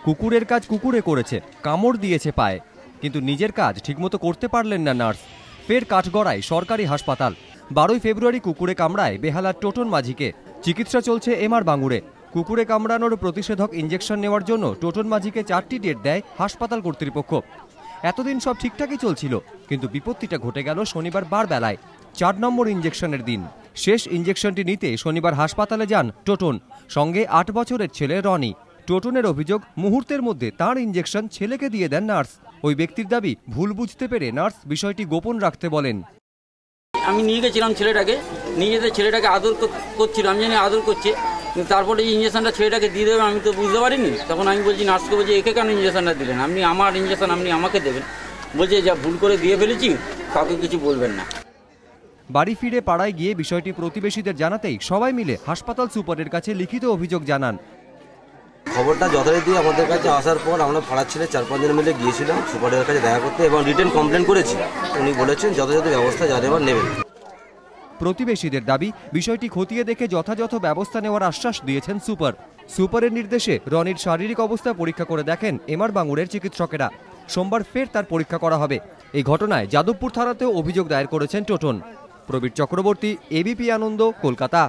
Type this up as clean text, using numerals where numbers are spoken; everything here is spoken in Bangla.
কুকুরের কাজ কুকুরে করেছে, কামড় দিয়েছে পায়ে, কিন্তু নিজের কাজ ঠিকমতো করতে পারলেন না নার্স। ফের কাঠগড়ায় সরকারি হাসপাতাল। 12 ফেব্রুয়ারি কুকুরে কামড়ায় বেহালার টোটন মাঝিকে। চিকিৎসা চলছে এমআর বাঙ্গুরে। কুকুরে কামড়ানোর প্রতিষেধক ইঞ্জেকশন নেওয়ার জন্য টোটন মাঝিকে 4টি ডেট দেয় হাসপাতাল কর্তৃপক্ষ। এতদিন সব ঠিকঠাকই চলছিল, কিন্তু বিপত্তিটা ঘটে গেল শনিবার বারবেলায়, 4 নম্বর ইঞ্জেকশনের দিন। শেষ ইঞ্জেকশনটি নিতে শনিবার হাসপাতালে যান টোটন, সঙ্গে 8 বছরের ছেলে রনি। টোটনের অভিযোগ, মুহূর্তের মধ্যে তার ইঞ্জেকশন ছেলেকে দিয়ে দেন নার্স। ওই ব্যক্তির দাবি, ভুল বুঝতে পেরে নার্স বিষয়টি গোপন রাখতে বলেন। আমি নিয়ে গেছিলাম ছেলেটাকে, নিয়ে যেতে ছেলেটাকে আদর করছিল, আমি জানি আদর করছে, কিন্তু তারপরে এই ইঞ্জেকশনটা ছেলেটাকে দিয়ে দেবে আমি তো বুঝতে পারিনি। তখন আমি বলছি নার্সকে, বলছি একে কেন ইঞ্জেকশনটা দিলেন, আপনি আমার ইঞ্জেকশন আপনি আমাকে দেবেন। বলছে যা ভুল করে দিয়ে ফেলেছি, কাউকে কিছু বলবেন না। বাড়ি ফিরে পাড়ায় গিয়ে বিষয়টি প্রতিবেশীদের জানাতেই সবাই মিলে হাসপাতাল সুপারের কাছে লিখিত অভিযোগ জানান। খবরটা যথারীতি আমাদের কাছে আসার পর আমরা পাড়ার ছেলে 4-5 জন মিলে গিয়েছিলাম সুপারের কাছে দেখা করতে এবং রিটেন কমপ্লেন করেছি। উনি বলেছেন যথাযথ ব্যবস্থা যা নেবার নেবেন। প্রতিবেশীদের দাবি, বিষয়টি খতিয়ে দেখে যথাযথ ব্যবস্থা নেওয়ার আশ্বাস দিয়েছেন সুপার। সুপারের নির্দেশে রনির শারীরিক অবস্থা পরীক্ষা করে দেখেন এমআর বাঙ্গুরের চিকিৎসকেরা। সোমবার ফের তার পরীক্ষা করা হবে। এই ঘটনায় যাদবপুর থানাতেও অভিযোগ দায়ের করেছেন টোটন। প্রবীর চক্রবর্তী, এবিপি আনন্দ, কলকাতা।